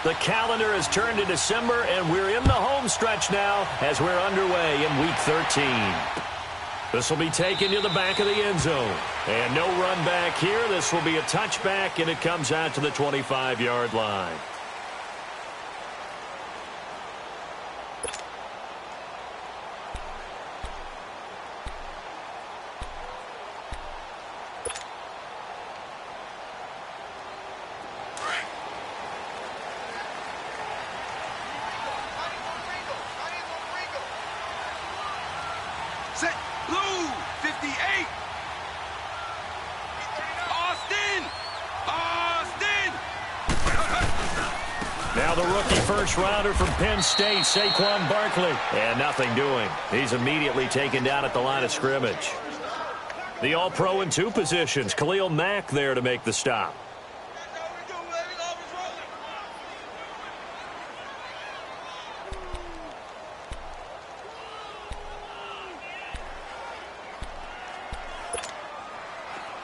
The calendar has turned to December, and we're in the home stretch now as we're underway in Week 13. This will be taken to the back of the end zone. And no run back here. This will be a touchback, and it comes out to the 25-yard line. Set, blue, 58. Austin! Now the rookie first-rounder from Penn State, Saquon Barkley. And nothing doing. He's immediately taken down at the line of scrimmage. The All-Pro in two positions. Khalil Mack there to make the stop.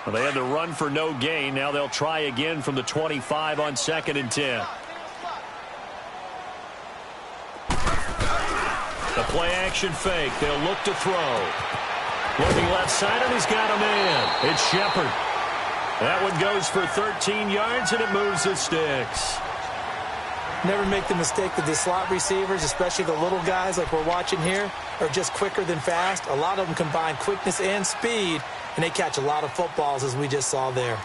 Well, they had to run for no gain. Now they'll try again from the 25 on 2nd and 10. The play-action fake. They'll look to throw. Looking left side, and he's got a man. It's Shepard. That one goes for 13 yards, and it moves the sticks. Never make the mistake that the slot receivers, especially the little guys like we're watching here, are just quicker than fast. A lot of them combine quickness and speed, and they catch a lot of footballs, as we just saw there.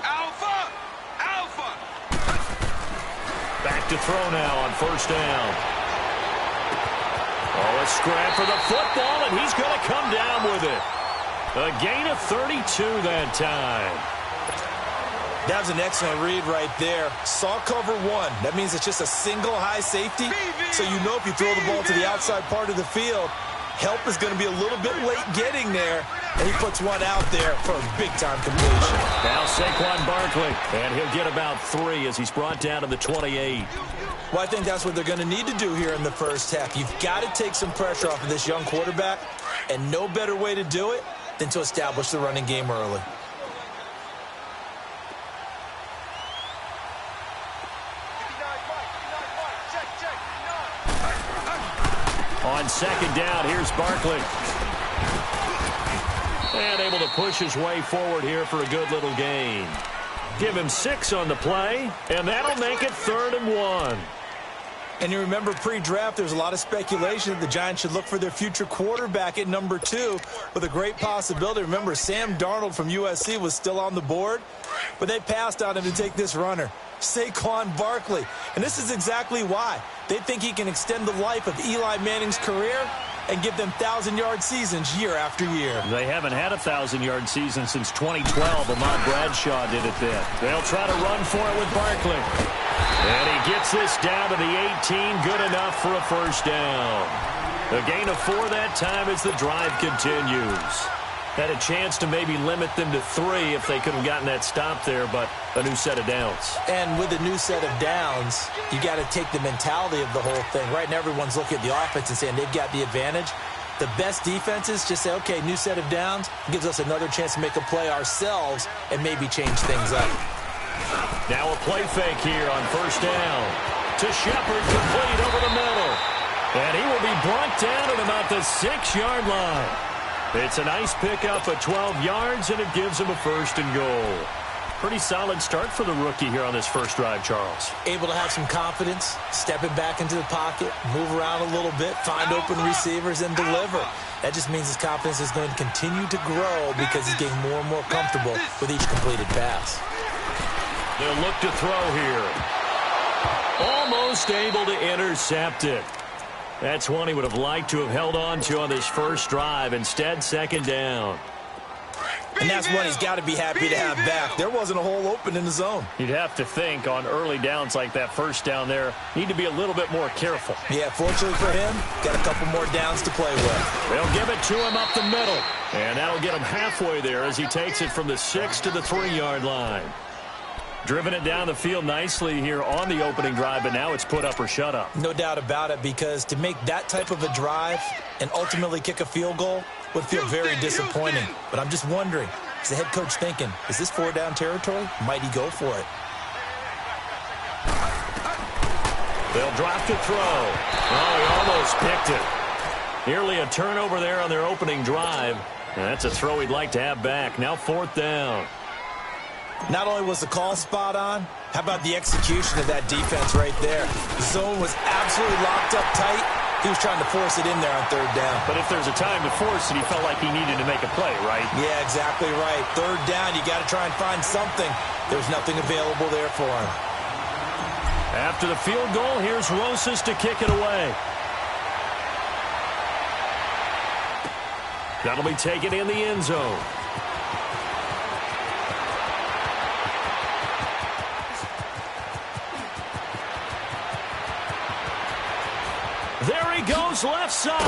Alpha! Back to throw now on first down. Oh, a scrap for the football, and he's going to come down with it. A gain of 32 that time. That was an excellent read right there. Saw cover one. That means it's just a single high safety. So you know if you throw the ball to the outside part of the field, help is going to be a little bit late getting there. And he puts one out there for a big-time completion. Now Saquon Barkley. And he'll get about 3 as he's brought down to the 28. Well, I think that's what they're going to need to do here in the first half. You've got to take some pressure off of this young quarterback. And no better way to do it than to establish the running game early. On second down, here's Barkley. And able to push his way forward here for a good little gain. Give him 6 on the play, and that'll make it 3rd and 1. And you remember pre-draft, there's a lot of speculation that the Giants should look for their future quarterback at number 2 with a great possibility. Remember, Sam Darnold from USC was still on the board, but they passed on him to take this runner, Saquon Barkley. And this is exactly why. They think he can extend the life of Eli Manning's career and give them 1,000-yard seasons year after year. They haven't had a 1,000-yard season since 2012. Ahmad Bradshaw did it then. They'll try to run for it with Barkley. And he gets this down to the 18. Good enough for a first down. A gain of 4 that time as the drive continues. Had a chance to maybe limit them to 3 if they could have gotten that stop there, but a new set of downs. And with a new set of downs, you got to take the mentality of the whole thing. Right now, everyone's looking at the offense and saying they've got the advantage. The best defenses just say, okay, new set of downs, gives us another chance to make a play ourselves and maybe change things up. Now a play fake here on first down. To Shepard, complete over the middle. And he will be brought down at about the 6-yard line. It's a nice pickup of 12 yards, and it gives him a 1st and goal. Pretty solid start for the rookie here on this first drive, Charles. Able to have some confidence, stepping back into the pocket, move around a little bit, find open receivers, and deliver. That just means his confidence is going to continue to grow because he's getting more and more comfortable with each completed pass. They'll look to throw here. Almost able to intercept it. That's one he would have liked to have held on to on this first drive. Instead, 2nd down. And that's one he's got to be happy to have back. There wasn't a hole open in the zone. You'd have to think on early downs like that first down there, need to be a little bit more careful. Yeah, fortunately for him, got a couple more downs to play with. They'll give it to him up the middle. And that'll get him halfway there as he takes it from the 6 to the 3-yard line. Driven it down the field nicely here on the opening drive, but now it's put up or shut up. No doubt about it, because to make that type of a drive and ultimately kick a field goal would feel very disappointing. But I'm just wondering, Is the head coach thinking, is this 4-down territory? Might he go for it? They'll drop to throw. Oh, he almost picked it. Nearly a turnover there on their opening drive. And that's a throw he'd like to have back. Now 4th down. Not only was the call spot on, how about the execution of that defense right there? The zone was absolutely locked up tight. He was trying to force it in there on 3rd down. But if there's a time to force it, he felt like he needed to make a play, right? Yeah, exactly right. 3rd down, you got to try and find something. There's nothing available there for him. After the field goal, here's Rosas to kick it away. That'll be taken in the end zone. There he goes left side.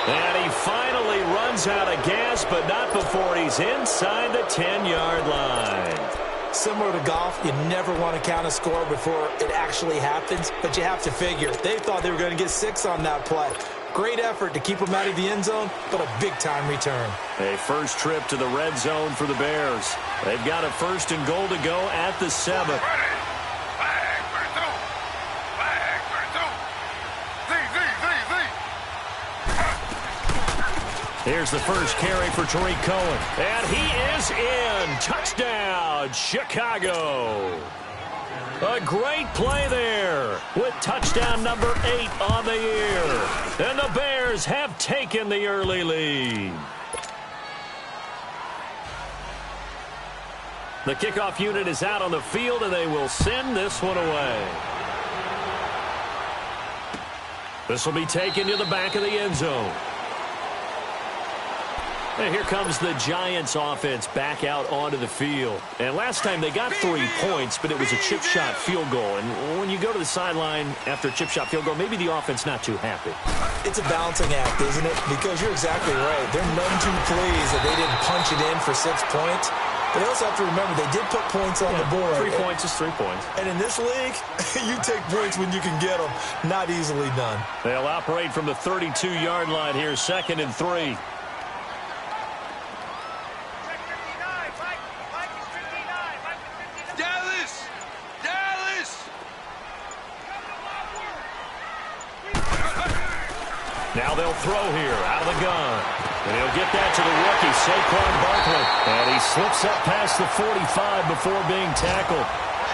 And he finally runs out of gas, but not before he's inside the 10-yard line. Similar to golf, you never want to count a score before it actually happens, but you have to figure. They thought they were going to get 6 on that play. Great effort to keep them out of the end zone, but a big-time return. A first trip to the red zone for the Bears. They've got a 1st and goal to go at the 7th. Here's the first carry for Tariq Cohen. And he is in. Touchdown, Chicago. A great play there with touchdown number 8 on the year. And the Bears have taken the early lead. The kickoff unit is out on the field, and they will send this one away. This will be taken to the back of the end zone. And here comes the Giants offense back out onto the field. And last time they got 3 points, but it was a chip shot field goal. And when you go to the sideline after a chip shot field goal, maybe the offense not too happy. It's a balancing act, isn't it? Because you're exactly right. They're none too pleased that they didn't punch it in for 6 points. But they also have to remember they did put points on the board. 3 points is 3 points. And in this league, you take points when you can get them. Not easily done. They'll operate from the 32-yard line here, 2nd and 3. Now they'll throw here out of the gun. And he'll get that to the rookie, Saquon Barkley. And he slips up past the 45 before being tackled.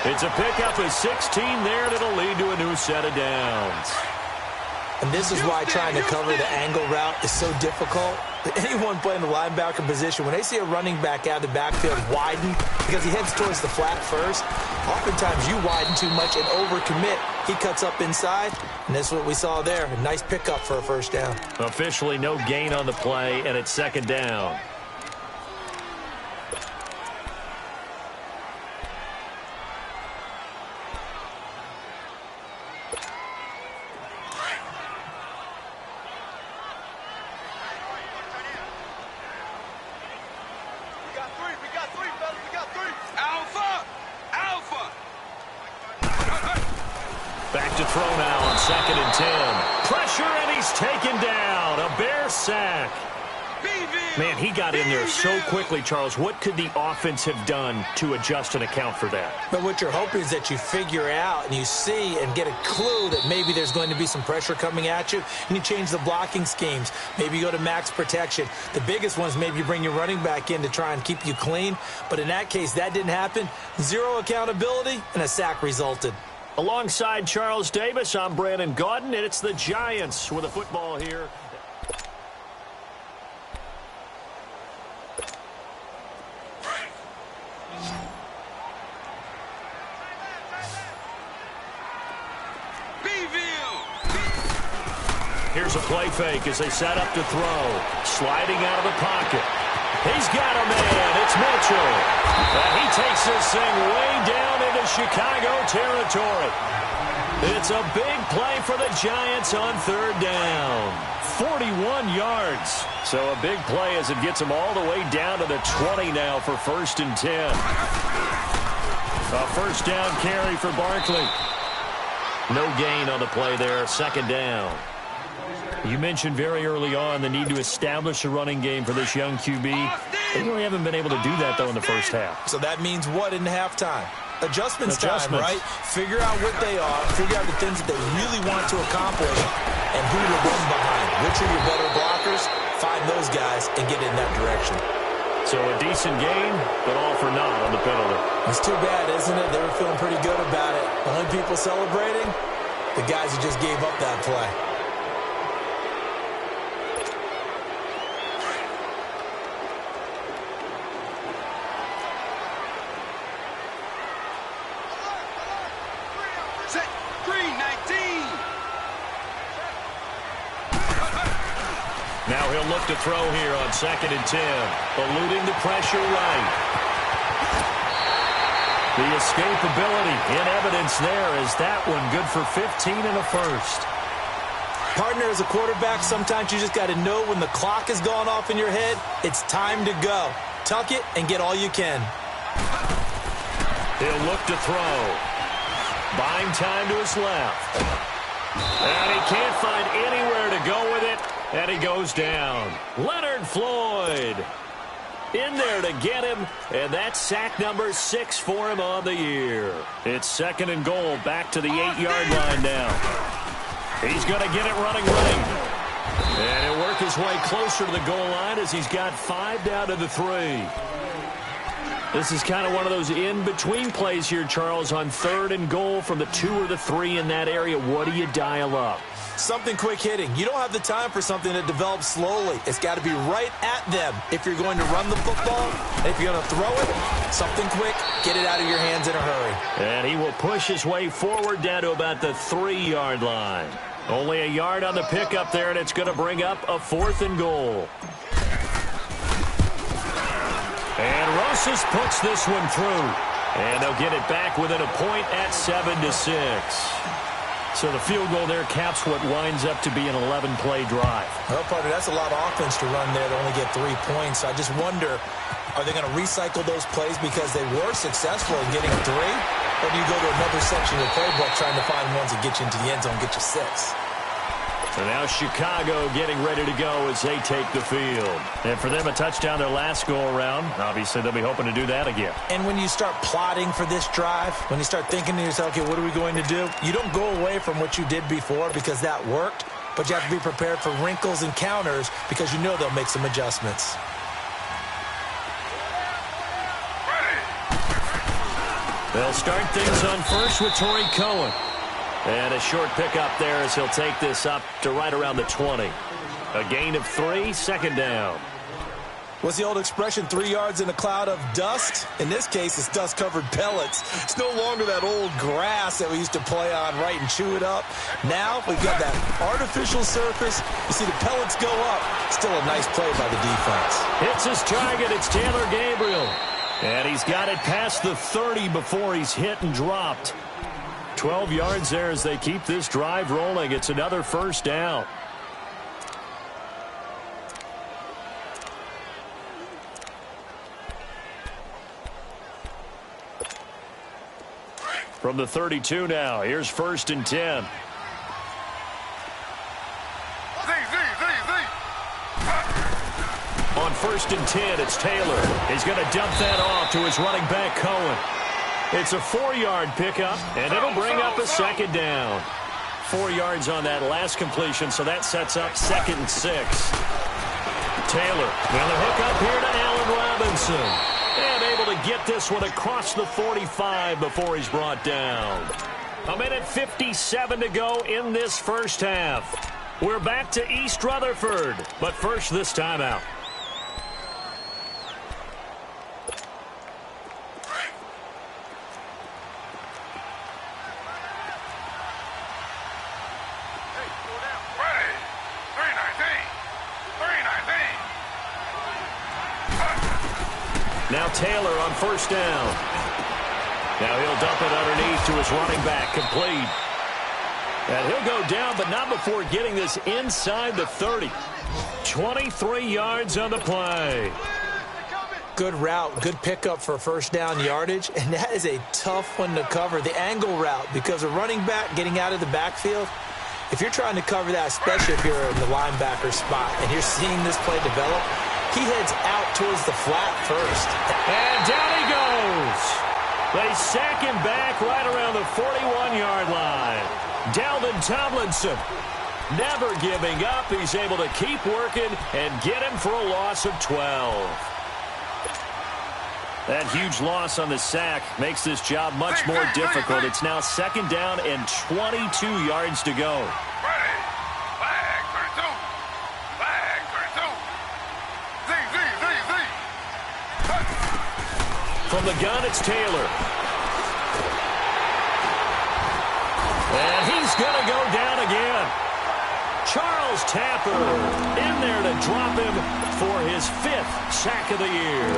It's a pickup of 16 there, and it'll lead to a new set of downs. And this is why trying to cover the angle route is so difficult. Anyone playing the linebacker position, when they see a running back out of the backfield widen, because he heads towards the flat first, oftentimes you widen too much and overcommit. He cuts up inside, and this is what we saw there. A nice pickup for a 1st down. Officially no gain on the play, and it's 2nd down. Back to throw now on 2nd and 10. Pressure, and he's taken down. A Bear sack. Man, he got in there so quickly, Charles. What could the offense have done to adjust and account for that? But what you're hoping is that you figure out and you see and get a clue that maybe there's going to be some pressure coming at you, and you change the blocking schemes. Maybe you go to max protection. The biggest one is maybe you bring your running back in to try and keep you clean. But in that case, that didn't happen. 0 accountability, and a sack resulted. Alongside Charles Davis, I'm Brandon Gaudin, and it's the Giants with a football here. Here's a play fake as they set up to throw. Sliding out of the pocket. He's got a man. It's Mitchell. He takes this thing way down into Chicago territory. It's a big play for the Giants on 3rd down. 41 yards. So a big play as it gets them all the way down to the 20 now for 1st and 10. A 1st down carry for Barkley. No gain on the play there. 2nd down. You mentioned very early on the need to establish a running game for this young QB. They really haven't been able to do that, though, in the first half. So that means what in halftime? Adjustments time, right? Figure out what they are, figure out the things that they really want to accomplish, and who to run behind. Which are your better blockers? Find those guys and get in that direction. So a decent game, but all for naught on the penalty. It's too bad, isn't it? They were feeling pretty good about it. The only people celebrating, the guys who just gave up that play. Set. Green 19. Now he'll look to throw here on 2nd and 10. Eluding the pressure right. The escapability in evidence there is that one good for 15 and a first. Partner, as a quarterback, sometimes you just got to know when the clock has gone off in your head, it's time to go. Tuck it and get all you can. He'll look to throw. Buying time to his left. And he can't find anywhere to go with it. And he goes down. Leonard Floyd in there to get him. And that's sack number 6 for him on the year. It's 2nd and goal back to the 8-yard line now. He's going to get it running right. And he'll work his way closer to the goal line as he's got 5 down to the 3. This is kind of one of those in-between plays here, Charles, on 3rd and goal from the 2 or the 3 in that area. What do you dial up? Something quick hitting. You don't have the time for something that develops slowly. It's got to be right at them if you're going to run the football. And if you're going to throw it, something quick, get it out of your hands in a hurry. And he will push his way forward down to about the 3-yard line. Only a yard on the pickup there, and it's going to bring up a 4th and goal. And Rosas puts this one through. And they'll get it back within a point at 7-6. So the field goal there caps what winds up to be an 11-play drive. Well, partner, that's a lot of offense to run there to only get 3 points. I just wonder, are they going to recycle those plays because they were successful in getting 3? Or do you go to another section of the playbook trying to find ones that get you into the end zone, get you 6? So now Chicago getting ready to go as they take the field. And for them, a touchdown their last go-around. Obviously, they'll be hoping to do that again. And when you start plotting for this drive, when you start thinking to yourself, okay, what are we going to do? You don't go away from what you did before because that worked, but you have to be prepared for wrinkles and counters because you know they'll make some adjustments. They'll start things on first with Torrey Cohen. And a short pickup there as he'll take this up to right around the 20. A gain of 3, 2nd down. What's the old expression, 3 yards in a cloud of dust? In this case, it's dust-covered pellets. It's no longer that old grass that we used to play on, right, and chew it up. Now we've got that artificial surface. You see the pellets go up. Still a nice play by the defense. Hits his target. It's Taylor Gabriel. And he's got it past the 30 before he's hit and dropped. 12 yards there as they keep this drive rolling. It's another 1st down. From the 32 now, here's 1st and 10. On 1st and 10, it's Taylor. He's going to dump that off to his running back, Cohen. It's a 4-yard pickup, and it'll bring up a 2nd down. 4 yards on that last completion, so that sets up 2nd and 6. Taylor, and the hook up here to Allen Robinson. And able to get this one across the 45 before he's brought down. 1:57 to go in this first half. We're back to East Rutherford, but first this timeout. Now Taylor on 1st down. Now he'll dump it underneath to his running back, complete. And he'll go down, but not before getting this inside the 30. 23 yards on the play. Good route, good pickup for 1st down yardage, and that is a tough one to cover, the angle route, because a running back getting out of the backfield, if you're trying to cover that, especially if you're in the linebacker spot, and you're seeing this play develop, He heads out towards the flat first. And down he goes. They sack him back right around the 41-yard line. Dalvin Tomlinson, never giving up. He's able to keep working and get him for a loss of 12. That huge loss on the sack makes this job much more difficult. It's now second down and 22 yards to go. From the gun, it's Taylor. And he's going to go down again. Charles Tapper in there to drop him for his 5th sack of the year.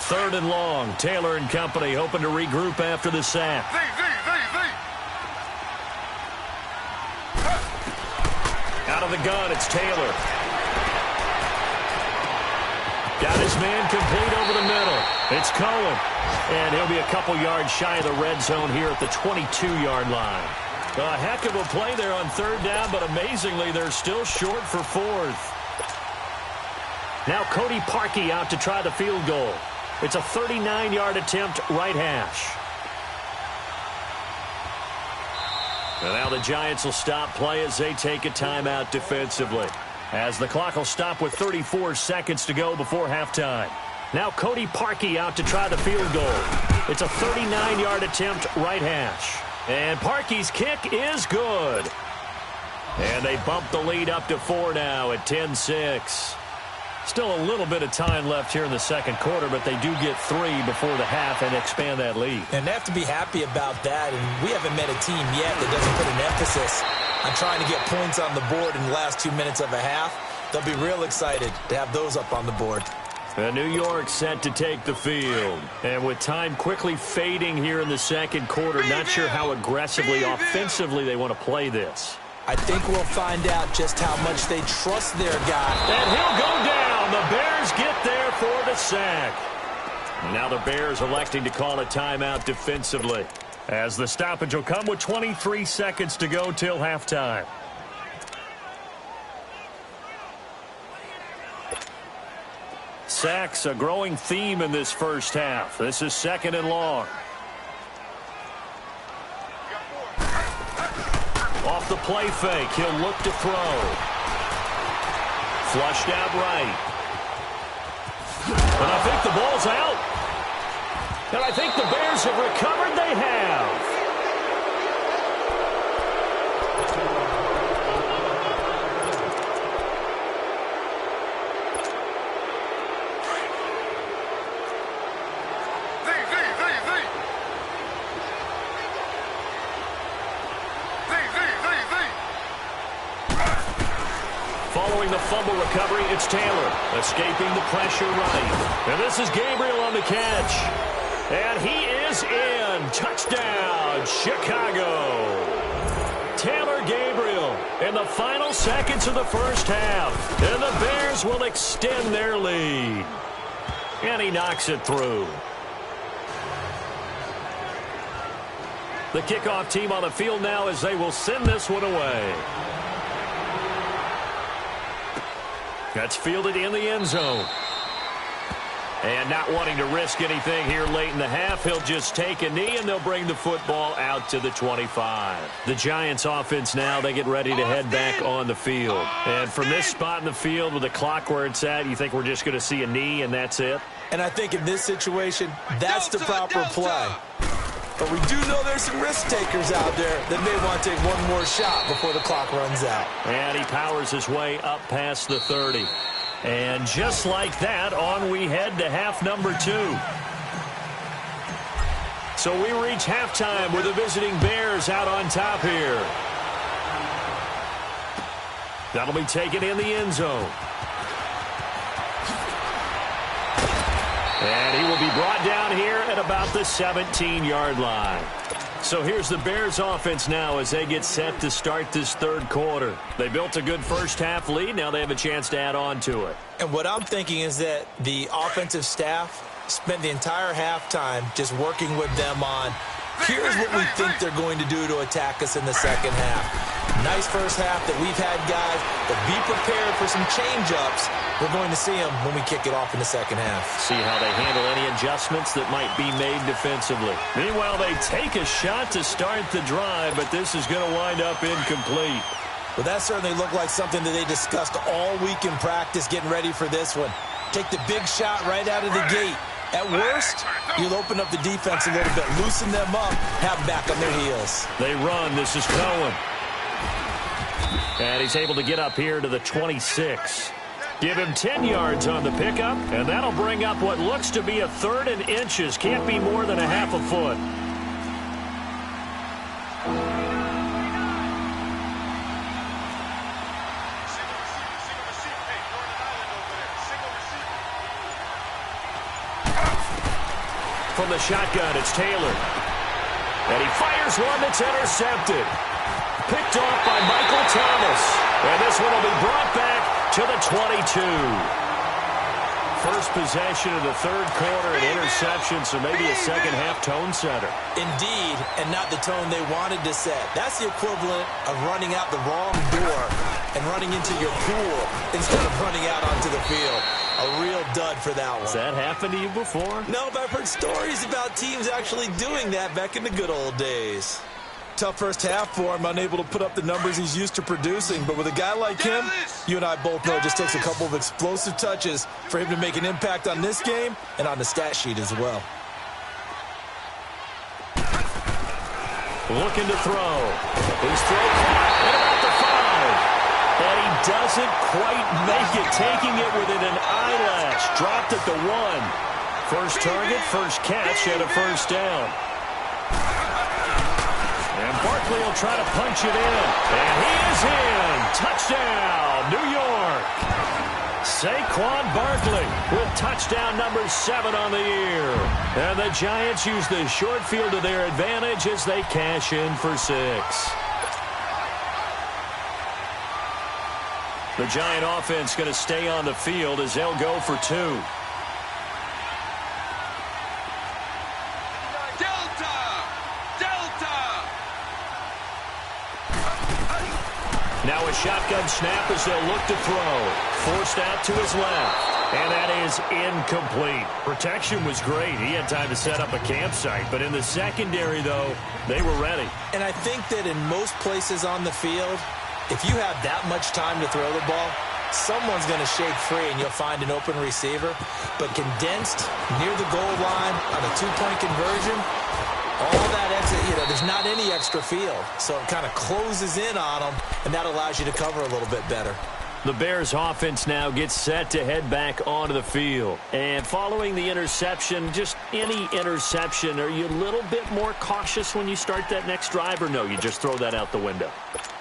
Third and long. Taylor and company hoping to regroup after the sack. Out of the gun, it's Taylor. Got his man complete over the middle. It's Cohen. And he'll be a couple yards shy of the red zone here at the 22-yard line. A heck of a play there on third down, but amazingly, they're still short for 4th. Now Cody Parkey out to try the field goal. It's a 39-yard attempt, right hash. And now the Giants will stop play as they take a timeout defensively. As the clock will stop with 34 seconds to go before halftime. Now Cody Parkey out to try the field goal. It's a 39-yard attempt, right hash. And Parkey's kick is good. And they bump the lead up to 4 now at 10-6. Still a little bit of time left here in the second quarter, but they do get 3 before the half and expand that lead. And they have to be happy about that, and we haven't met a team yet that doesn't put an emphasis on trying to get points on the board in the last 2 minutes of a half. They'll be real excited to have those up on the board. And New York set to take the field. And with time quickly fading here in the second quarter, not sure how aggressively, offensively they want to play this. I think we'll find out just how much they trust their guy. And he'll go down. The Bears get there for the sack. Now the Bears electing to call a timeout defensively, as the stoppage will come with 23 seconds to go till halftime. Sacks, a growing theme in this first half. This is second and long. Off the play fake, he'll look to throw. Flushed out right. And I think the ball's out. And I think the Bears have recovered. They have. Following the fumble recovery, it's Taylor, escaping the pressure right. And this is Gabriel on the catch. And he is in. Touchdown, Chicago. Taylor Gabriel in the final seconds of the first half. And the Bears will extend their lead. And he knocks it through. The kickoff team on the field now as they will send this one away. That's fielded in the end zone. And not wanting to risk anything here late in the half, he'll just take a knee, and they'll bring the football out to the 25. The Giants offense now, they get ready to head back on the field. And from this spot in the field with the clock where it's at, you think we're just going to see a knee and that's it? And I think in this situation, that's the proper play. But we do know there's some risk takers out there that may want to take one more shot before the clock runs out. And he powers his way up past the 30. And just like that, on we head to half number 2. So we reach halftime with the visiting Bears out on top here. That'll be taken in the end zone. And he will be brought down here at about the 17-yard line. So here's the Bears offense now as they get set to start this third quarter. They built a good first-half lead. Now they have a chance to add on to it. And what I'm thinking is that the offensive staff spent the entire halftime just working with them on, here's what we think they're going to do to attack us in the second half. Nice first half that we've had, guys, but be prepared for some change-ups. We're going to see them when we kick it off in the second half. See how they handle any adjustments that might be made defensively. Meanwhile, they take a shot to start the drive, but this is going to wind up incomplete. Well, that certainly looked like something that they discussed all week in practice getting ready for this one. Take the big shot right out of the gate. At worst, you'll open up the defense a little bit, loosen them up, have them back on their heels. They run. This is Cohen. And he's able to get up here to the 26. Give him 10 yards on the pickup, and that'll bring up what looks to be a 3rd and inches. Can't be more than a half a foot. From the shotgun, it's Taylor. And he fires one that's intercepted. Picked off by Michael Thomas. And this one will be brought back to the 22. First possession of the third quarter, an interception, so maybe a second-half tone setter. Indeed, and not the tone they wanted to set. That's the equivalent of running out the wrong door and running into your pool instead of running out onto the field. A real dud for that one. Has that happened to you before? No, but I've heard stories about teams actually doing that back in the good old days. Tough first half for him, unable to put up the numbers he's used to producing. But with a guy like him, you and I both know it just takes a couple of explosive touches for him to make an impact on this game and on the stat sheet as well. Looking to throw. His throw caught at about the 5. And he doesn't quite make it, taking it within an eyelash. Dropped at the 1. First target, first catch, and a first down. And Barkley will try to punch it in. And he is in. Touchdown, New York. Saquon Barkley with touchdown number 7 on the year. And the Giants use the short field to their advantage as they cash in for 6. The Giant offense going to stay on the field as they'll go for 2. Now a shotgun snap as they'll look to throw. Forced out to his left. And that is incomplete. Protection was great. He had time to set up a campsite. But in the secondary, though, they were ready. And I think that in most places on the field, if you have that much time to throw the ball, someone's going to shake free and you'll find an open receiver. But condensed near the goal line on a 2-point conversion, all that exit, there's not any extra field. So it kind of closes in on them, and that allows you to cover a little bit better. The Bears offense now gets set to head back onto the field. And following the interception, just any interception, are you a little bit more cautious when you start that next drive, or no, you just throw that out the window?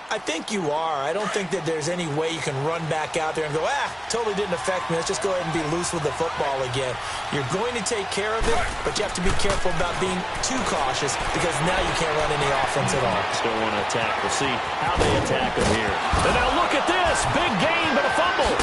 I think you are. I don't think that there's any way you can run back out there and go, totally didn't affect me. Let's just go ahead and be loose with the football again. You're going to take care of it, but you have to be careful about being too cautious because now you can't run any offense at all. Still want to attack. We'll see how they attack him here. And now look at this. Big gain, but a fumble.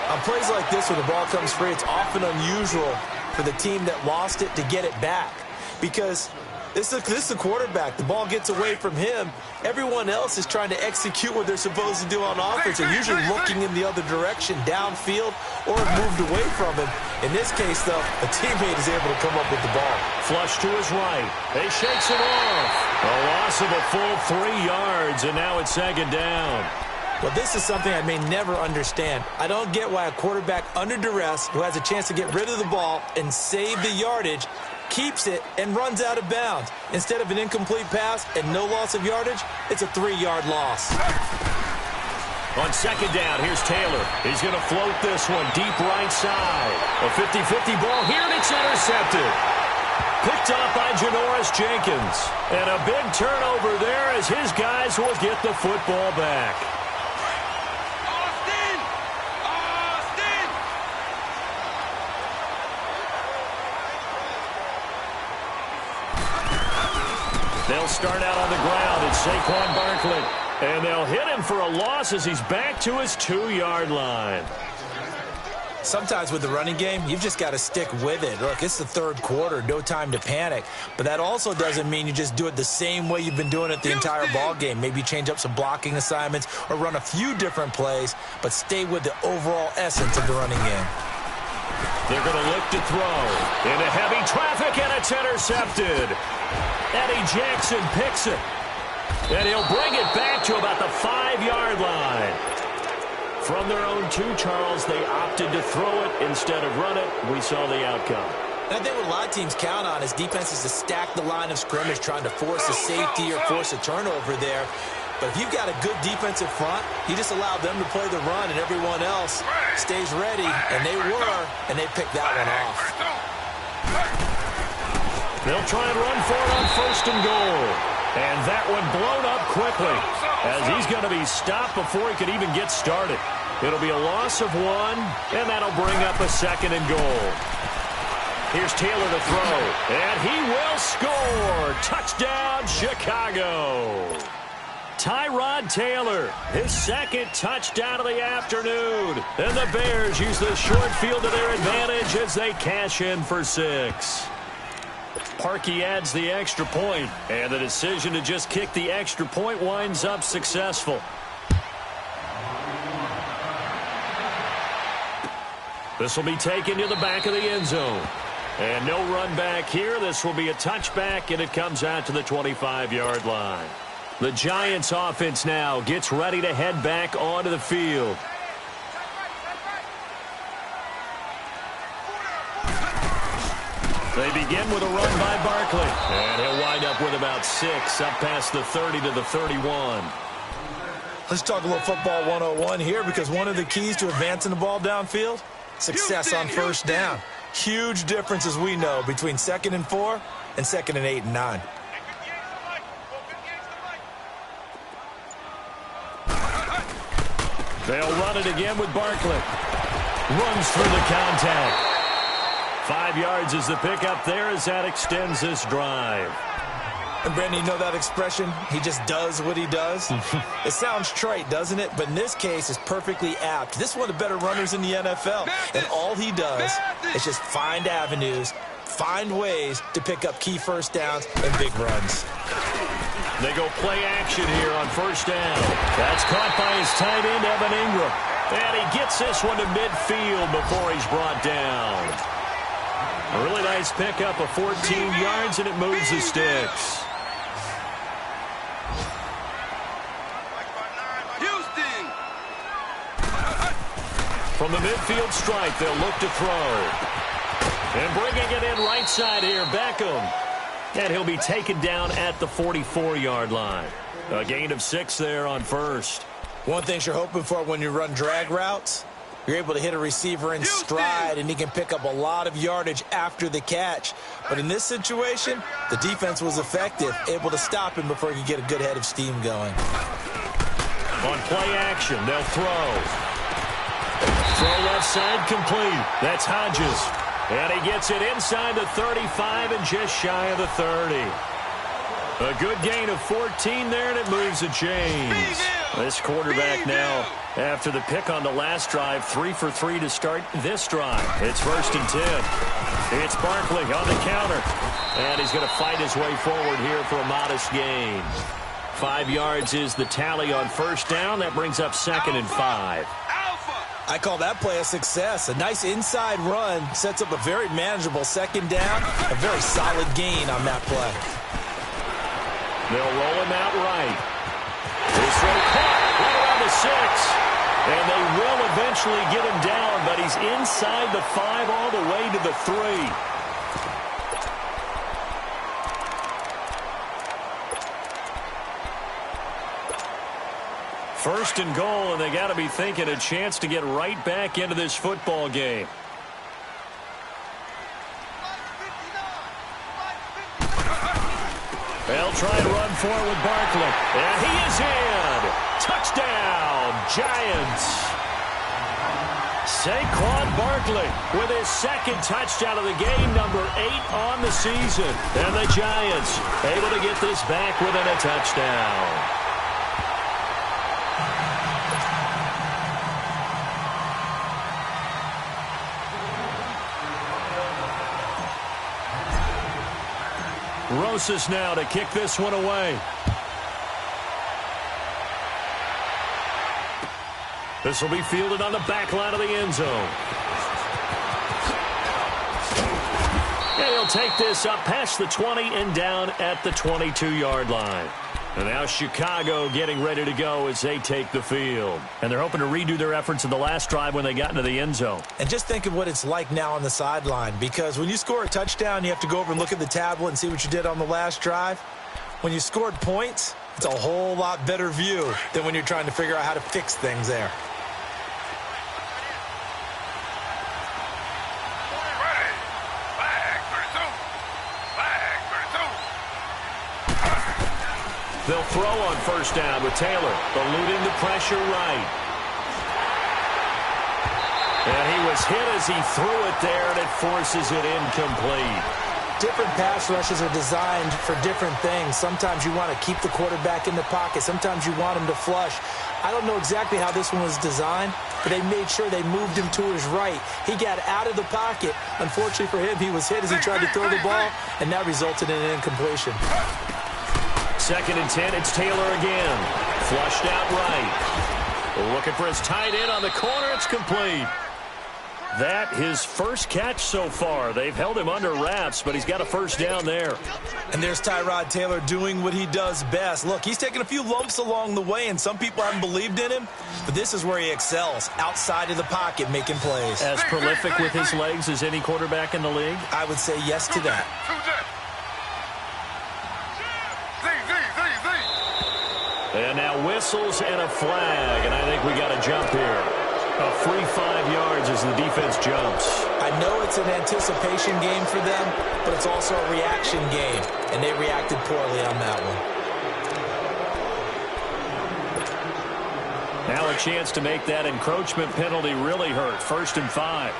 On plays like this, when the ball comes free, it's often unusual for the team that lost it to get it back because this is the quarterback. The ball gets away from him. Everyone else is trying to execute what they're supposed to do on offense. They're usually looking in the other direction, downfield, or have moved away from him. In this case, though, a teammate is able to come up with the ball. Flush to his right. He shakes it off. A loss of a full 3 yards, and now it's second down. Well, this is something I may never understand. I don't get why a quarterback under duress who has a chance to get rid of the ball and save the yardage keeps it and runs out of bounds. Instead of an incomplete pass and no loss of yardage, it's a 3-yard loss. On second down, here's Taylor. He's going to float this one deep right side. A 50-50 ball here, and it's intercepted. Picked up by Janoris Jenkins. And a big turnover there as his guys will get the football back. They'll start out on the ground. It's Saquon Barkley. And they'll hit him for a loss as he's back to his 2-yard line. Sometimes with the running game, you've just got to stick with it. Look, it's the third quarter, no time to panic. But that also doesn't mean you just do it the same way you've been doing it the entire ball game. Maybe change up some blocking assignments or run a few different plays, but stay with the overall essence of the running game. They're going to look to throw. Into heavy traffic, and it's intercepted. Eddie Jackson picks it. And he'll bring it back to about the 5-yard line. From their own 2, Charles, they opted to throw it instead of run it. We saw the outcome. And I think what a lot of teams count on is defenses to stack the line of scrimmage, trying to force a safety or force a turnover there. But if you've got a good defensive front, you just allow them to play the run and everyone else stays ready. And they were, and they picked that one off. They'll try and run for it on 1st and goal. And that one blown up quickly as he's going to be stopped before he could even get started. It'll be a loss of 1, and that'll bring up a 2nd and goal. Here's Taylor to throw, and he will score. Touchdown, Chicago. Tyrod Taylor, his 2nd touchdown of the afternoon. And the Bears use the short field to their advantage as they cash in for 6. Parkey adds the extra point, and the decision to just kick the extra point winds up successful. This will be taken to the back of the end zone. And no run back here. This will be a touchback, and it comes out to the 25-yard line. The Giants offense now gets ready to head back onto the field. They begin with a run by Barkley. And he'll wind up with about 6, up past the 30 to the 31. Let's talk a little football 101 here, because one of the keys to advancing the ball downfield, success on 1st down. Huge difference, as we know, between 2nd and 4 and 2nd and 8 and 9. They'll run it again with Barkley. Runs through the contact. 5 yards is the pickup there as that extends this drive. And Brandon, you know that expression, he just does what he does? It sounds trite, doesn't it? But in this case, it's perfectly apt. This is one of the better runners in the NFL. And all he does is just find avenues, find ways to pick up key 1st downs and big runs. They go play action here on 1st down. That's caught by his tight end, Evan Ingram. And he gets this one to midfield before he's brought down. A really nice pickup of 14 yards, and it moves the sticks. From the midfield stripe, they'll look to throw. And bringing it in right side here, Beckham. And he'll be taken down at the 44-yard line. A gain of 6 there on 1st. One thing you're hoping for when you run drag routes, you're able to hit a receiver in stride, and he can pick up a lot of yardage after the catch. But in this situation, the defense was effective, able to stop him before he could get a good head of steam going. On play action, they'll throw. Throw left side complete. That's Hodges. And he gets it inside the 35 and just shy of the 30. A good gain of 14 there, and it moves the chains. This quarterback now, after the pick on the last drive, 3 for 3 to start this drive. It's 1st and 10. It's Barkley on the counter. And he's going to fight his way forward here for a modest gain. 5 yards is the tally on 1st down. That brings up 2nd and 5. I call that play a success. A nice inside run sets up a very manageable 2nd down. A very solid gain on that play. They'll roll him out right. His throw caught right around the 6. And they will eventually get him down, but he's inside the 5 all the way to the 3. 1st and goal, and they got to be thinking a chance to get right back into this football game. They'll try and run for it with Barkley. And he is in. Touchdown, Giants. Saquon Barkley with his second touchdown of the game, number 8 on the season. And the Giants able to get this back within a touchdown. Rosas now to kick this one away. This will be fielded on the back line of the end zone. And he'll take this up past the 20 and down at the 22-yard line. And now Chicago getting ready to go as they take the field. And they're hoping to redo their efforts in the last drive when they got into the end zone. And just think of what it's like now on the sideline, because when you score a touchdown, you have to go over and look at the tablet and see what you did on the last drive. When you scored points, it's a whole lot better view than when you're trying to figure out how to fix things there. They'll throw on first down with Taylor, eluding the pressure right. And he was hit as he threw it there, and it forces it incomplete. Different pass rushes are designed for different things. Sometimes you want to keep the quarterback in the pocket. Sometimes you want him to flush. I don't know exactly how this one was designed, but they made sure they moved him to his right. He got out of the pocket. Unfortunately for him, he was hit as he tried to throw the ball, and that resulted in an incompletion. 2nd and 10, it's Taylor again. Flushed out right. Looking for his tight end on the corner. It's complete. That his first catch so far. They've held him under wraps, but he's got a first down there. And there's Tyrod Taylor doing what he does best. Look, he's taken a few lumps along the way, and some people haven't believed in him, but this is where he excels, outside of the pocket, making plays. As prolific with his legs as any quarterback in the league? I would say yes to that. And now whistles and a flag, and I think we got a jump here. A free 5 yards as the defense jumps. I know it's an anticipation game for them, but it's also a reaction game, and they reacted poorly on that one. Now a chance to make that encroachment penalty really hurt. 1st and 5.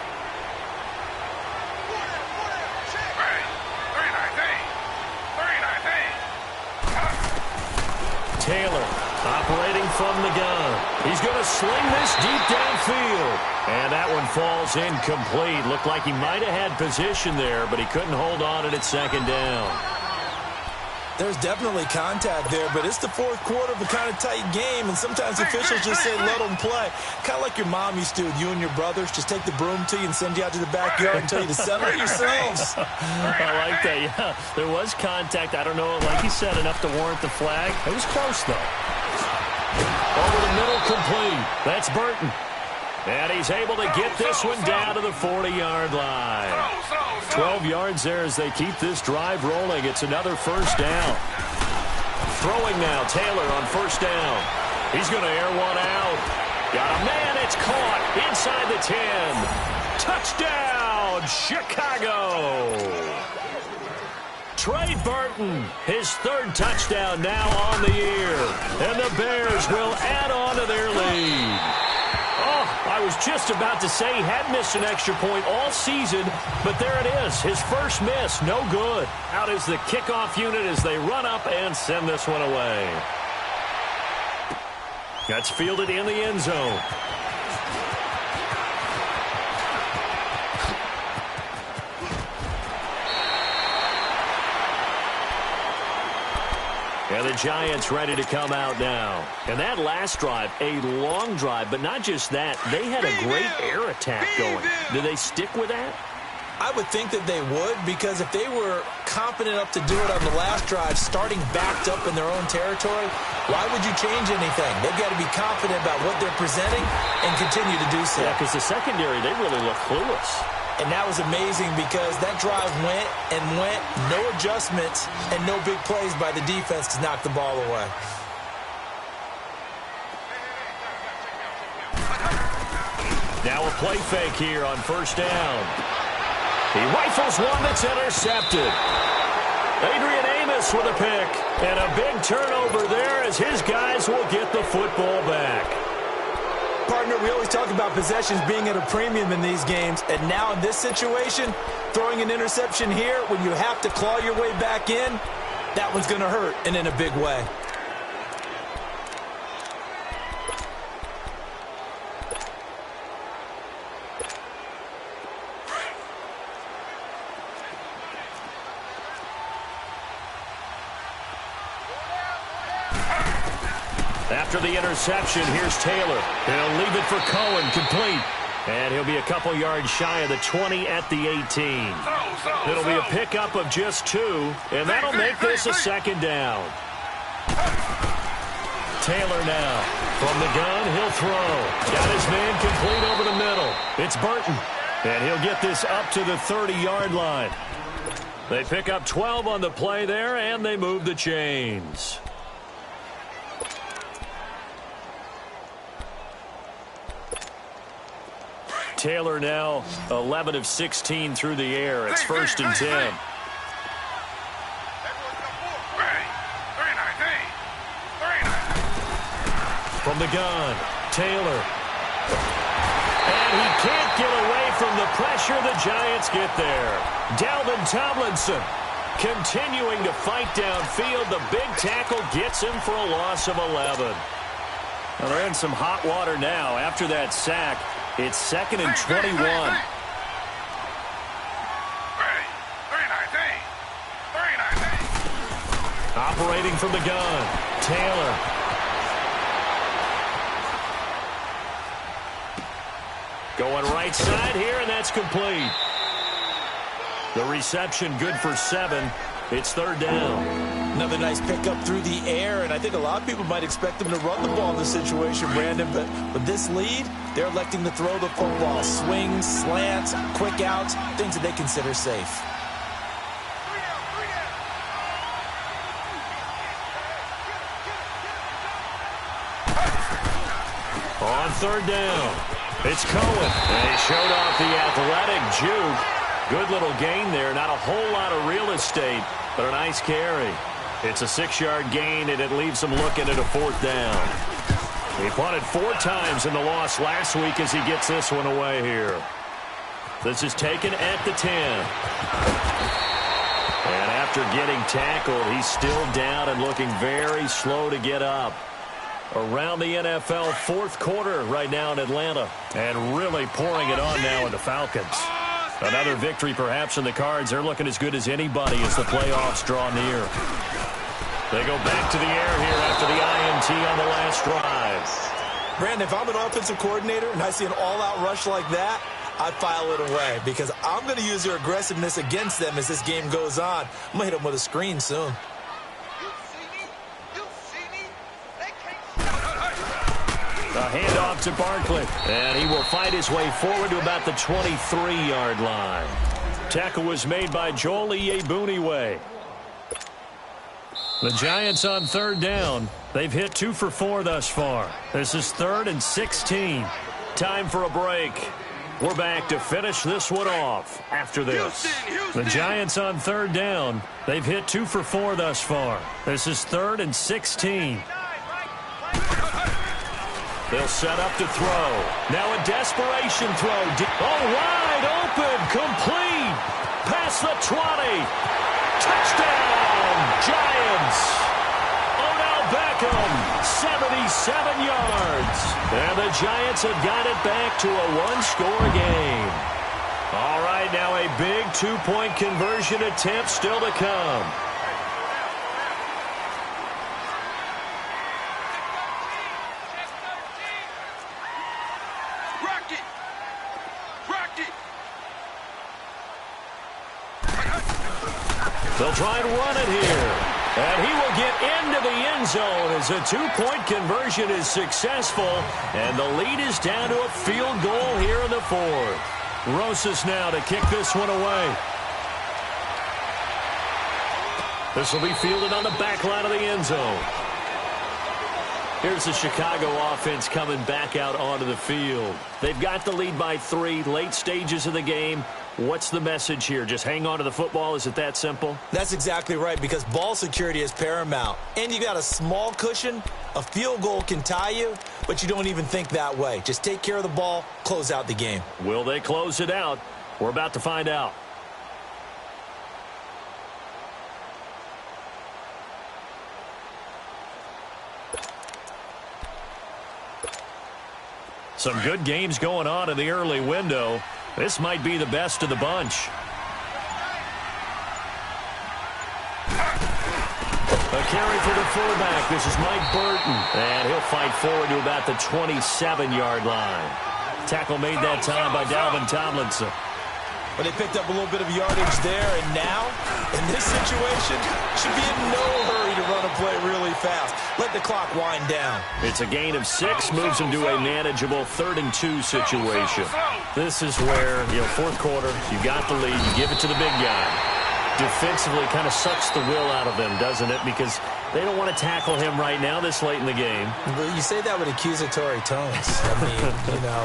Taylor operating from the gun. He's going to sling this deep downfield. And that one falls incomplete. Looked like he might have had position there, but he couldn't hold on at its 2nd down. There's definitely contact there, but it's the 4th quarter of a kind of tight game, and sometimes officials just say let them play. Kind of like your mom used to with you and your brothers. Just take the broom to you and send you out to the backyard and tell you to settle it yourselves. I like that, yeah. There was contact. I don't know, like you said, enough to warrant the flag. It was close, though. Over the middle, complete. That's Burton. And he's able to get this one down to the 40-yard line. 12 yards there as they keep this drive rolling. It's another first down. Throwing now, Taylor on first down. He's going to air one out. Got a man, it's caught inside the 10. Touchdown, Chicago. Trey Burton, his 3rd touchdown now on the year. And the Bears will add on to their lead. Oh, I was just about to say he had missed an extra point all season, but there it is. His first miss, no good. Out is the kickoff unit as they run up and send this one away. That's fielded in the end zone. And the Giants ready to come out now. And that last drive, a long drive, but not just that. They had a great air attack going. Do they stick with that? I would think that they would, because if they were confident enough to do it on the last drive, starting backed up in their own territory, why would you change anything? They've got to be confident about what they're presenting and continue to do so. Yeah, because the secondary, they really look clueless. And that was amazing because that drive went and went, no adjustments, and no big plays by the defense to knock the ball away. Now a play fake here on first down. He rifles one that's intercepted. Adrian Amos with a pick. And a big turnover there as his guys will get the football back. Pardon Partner, we always talk about possessions being at a premium in these games, and now in this situation, throwing an interception here when you have to claw your way back in, that one's going to hurt, and in a big way. After the interception, here's Taylor. He'll leave it for Cohen, complete. And he'll be a couple yards shy of the 20 at the 18. It'll be a pickup of just 2, and that'll make this a second down. Taylor now. From the gun, he'll throw. Got his man complete over the middle. It's Burton. And he'll get this up to the 30-yard line. They pick up 12 on the play there, and they move the chains. Taylor now 11 of 16 through the air. It's 1st and 10. From the gun, Taylor. And he can't get away from the pressure. The Giants get there. Dalvin Tomlinson continuing to fight downfield. The big tackle gets him for a loss of 11. Well, they're in some hot water now after that sack. It's 2nd and 21. Operating from the gun, Taylor. Going right side here, and that's complete. The reception good for 7. It's 3rd down. Another nice pickup through the air, and I think a lot of people might expect them to run the ball in this situation, Brandon, but with this lead, they're electing to throw the football. Swings, slants, quick outs, things that they consider safe. On 3rd down, it's Cohen. And he showed off the athletic juke. Good little gain there. Not a whole lot of real estate, but a nice carry. It's a 6-yard gain, and it leaves him looking at a 4th down. He punted 4 times in the loss last week as he gets this one away here. This is taken at the 10. And after getting tackled, he's still down and looking very slow to get up. Around the NFL 4th quarter right now in Atlanta, and really pouring it on now in the Falcons. Another victory perhaps in the cards. They're looking as good as anybody as the playoffs draw near. They go back to the air here after the INT on the last drive. Brandon, if I'm an offensive coordinator and I see an all-out rush like that, I file it away because I'm going to use their aggressiveness against them as this game goes on. I'm going to hit them with a screen soon. A handoff to Barkley, and he will fight his way forward to about the 23-yard line. Tackle was made by Joel Iyiegbuniwe. The Giants on 3rd down. They've hit 2 for 4 thus far. This is 3rd and 16. Time for a break. We're back to finish this one off after this. The Giants on 3rd down. They've hit 2 for 4 thus far. This is 3rd and 16. They'll set up to throw. Now a desperation throw. Oh, wide open. Complete. Past the 20. Touchdown, Giants. Odell Beckham, 77 yards. And the Giants have got it back to a 1-score game. All right, now a big 2-point conversion attempt still to come. They'll try and run it here. And he will get into the end zone as a 2-point conversion is successful. And the lead is down to a field goal here in the 4th. Rosas now to kick this one away. This will be fielded on the back line of the end zone. Here's the Chicago offense coming back out onto the field. They've got the lead by 3, late stages of the game. What's the message here? Just hang on to the football? Is it that simple? That's exactly right, because ball security is paramount. And you got a small cushion. A field goal can tie you, but you don't even think that way. Just take care of the ball, close out the game. Will they close it out? We're about to find out. Some good games going on in the early window. This might be the best of the bunch. A carry for the fullback. This is Mike Burton. And he'll fight forward to about the 27-yard line. Tackle made that time by Dalvin Tomlinson. But they picked up a little bit of yardage there, and now, in this situation, should be in no hurry to run a play really fast. Let the clock wind down. It's a gain of 6, moves them to a manageable 3rd-and-2 situation. This is where, fourth quarter, you got the lead, you give it to the big guy. Defensively kind of sucks the will out of them, doesn't it? Because they don't want to tackle him right now this late in the game. Well, you say that with accusatory tones. I mean,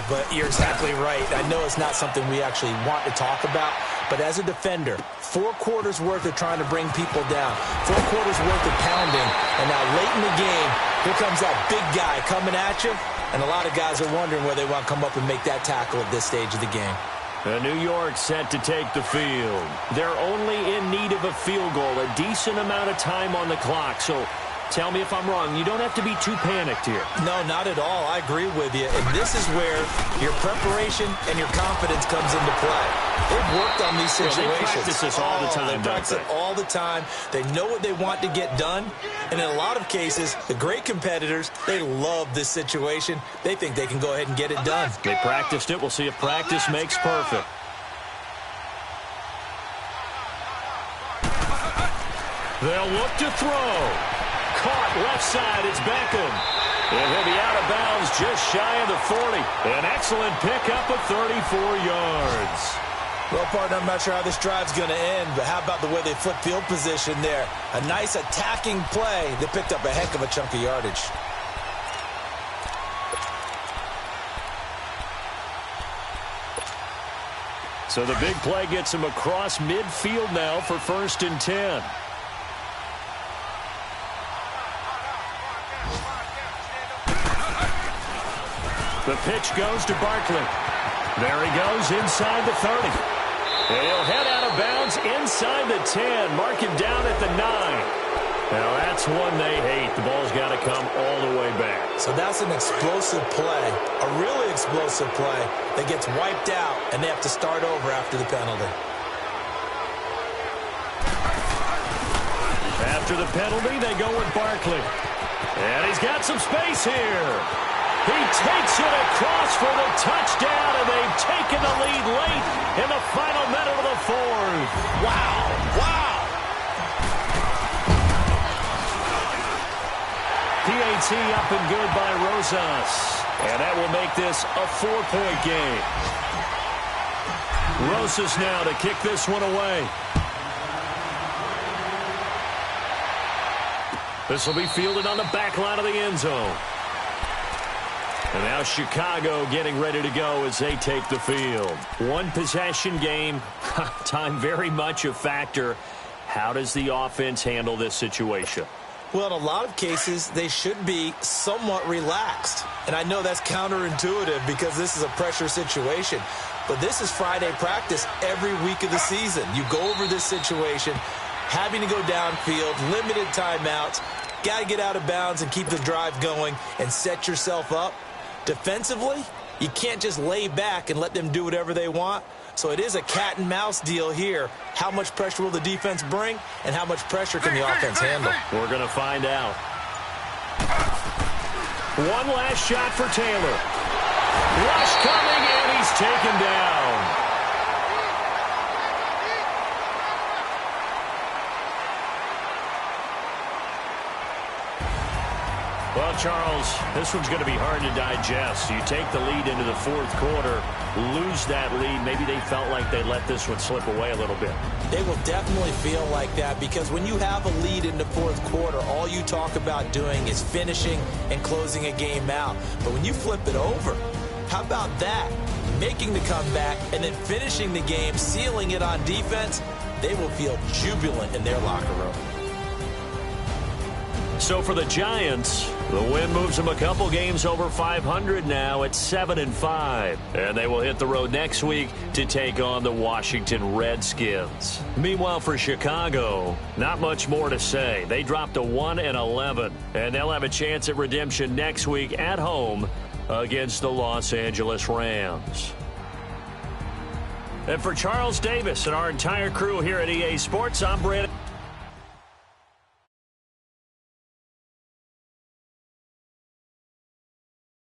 but you're exactly right. I know it's not something we actually want to talk about, but as a defender, 4 quarters worth of trying to bring people down, 4 quarters worth of pounding, and now late in the game, here comes that big guy coming at you, and a lot of guys are wondering whether they want to come up and make that tackle at this stage of the game. New York set to take the field. They're only in need of a field goal, a decent amount of time on the clock. So tell me if I'm wrong. You don't have to be too panicked here. No, not at all. I agree with you. And this is where your preparation and your confidence comes into play. They've worked on these situations. They practice this all the time, They practice it all the time. They know what they want to get done. And in a lot of cases, the great competitors, they love this situation. They think they can go ahead and get it done. They practiced it. We'll see if practice makes perfect. They'll look to throw. Caught left side. It's Beckham. And he'll be out of bounds just shy of the 40. An excellent pickup of 34 yards. Well, partner, I'm not sure how this drive's going to end, but how about the way they flip field position there? A nice attacking play that picked up a heck of a chunk of yardage. So the big play gets him across midfield now for 1st and 10. The pitch goes to Barkley. There he goes inside the 30. And he'll head out of bounds inside the 10. Mark him down at the 9. Now that's one they hate. The ball's got to come all the way back. So that's an explosive play, a really explosive play that gets wiped out, and they have to start over after the penalty. After the penalty, they go with Barkley. And he's got some space here. He takes it across for the touchdown, and they've taken the lead late in the final minute of the 4th. Wow, wow. PAT up and good by Rosas. And that will make this a 4-point game. Rosas now to kick this one away. This will be fielded on the back line of the end zone. And now Chicago getting ready to go as they take the field. One possession game. Time very much a factor. How does the offense handle this situation? Well, in a lot of cases, they should be somewhat relaxed. And I know that's counterintuitive because this is a pressure situation. But this is Friday practice every week of the season. You go over this situation, having to go downfield, limited timeouts, got to get out of bounds and keep the drive going and set yourself up. Defensively, you can't just lay back and let them do whatever they want. So it is a cat and mouse deal here. How much pressure will the defense bring, and how much pressure can the offense handle? We're going to find out. One last shot for Taylor. Rush coming, and he's taken down. Well, Charles, this one's going to be hard to digest. You take the lead into the 4th quarter, lose that lead. Maybe they felt like they let this one slip away a little bit. They will definitely feel like that because when you have a lead in the 4th quarter, all you talk about doing is finishing and closing a game out. But when you flip it over, How about that? Making the comeback and then finishing the game, sealing it on defense. They will feel jubilant in their locker room. So for the Giants, the win moves them a couple games over 500 now at 7-5. And they will hit the road next week to take on the Washington Redskins. Meanwhile, for Chicago, not much more to say. They dropped to 1-11, and they'll have a chance at redemption next week at home against the Los Angeles Rams. And for Charles Davis and our entire crew here at EA Sports, I'm Brandon.